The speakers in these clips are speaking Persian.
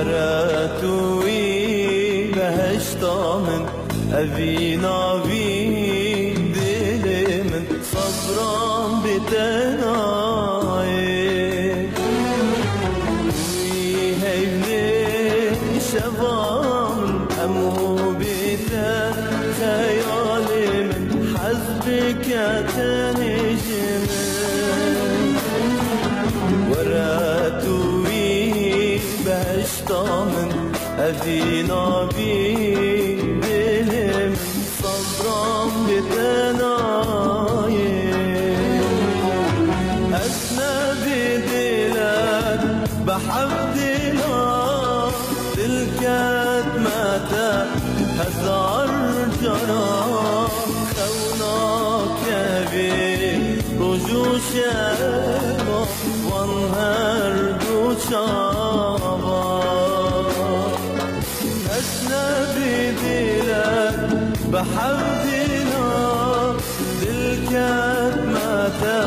وراتوی بهشتا من اوی ناوی دل من صبرم بتنای وی هیونه شوام امو بتا خیال من حزبك تنجم وراتوی بهشتا من اوی ناوی دلم صبرم بتنای أجنبي دلك بحب دلك تلكت متى هزار جراح خوناك يبي رجوع شباب وانهر دوشابا أجنبي دلك بحب دلك تلكت متى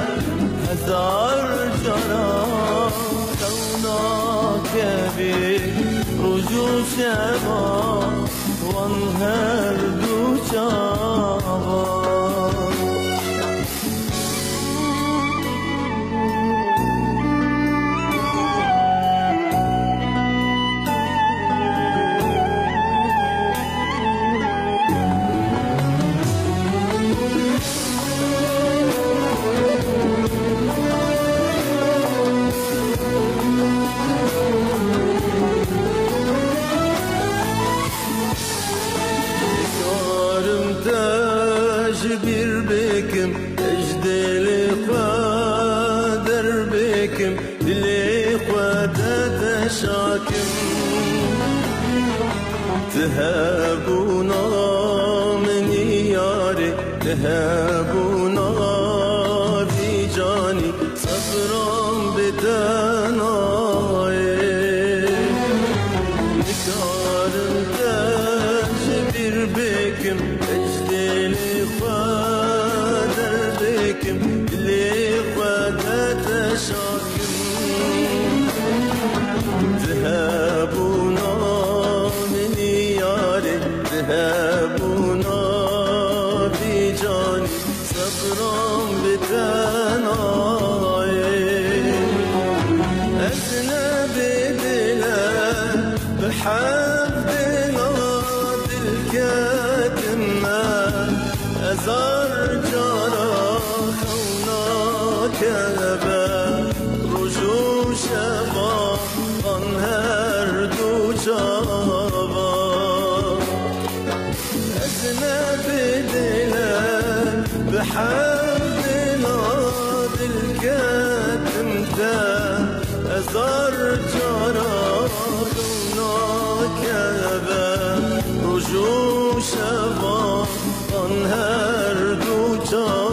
هزار جراح خوناك يبي رجوع شباب وانهر دوشابا bir bekim ejdeli qader bekim dili qada tashakim تهابونا من ياري تهابونا في جاني صبرا بدناي نكارم تجبر بكم اجدلي قادر بكم اللي قادت شاكم تهابونا من ياري تهابونا في جاني صبرا بدناي أجنبي دلك بحب دلك الكاتمة أزار جراح خوناك أبا رجوع شباب أنهر دوشابا أجنبي دلك بحب دلك الكاتمة أزار جراح خوناك أبا رجوع شباب أنهر دوشابا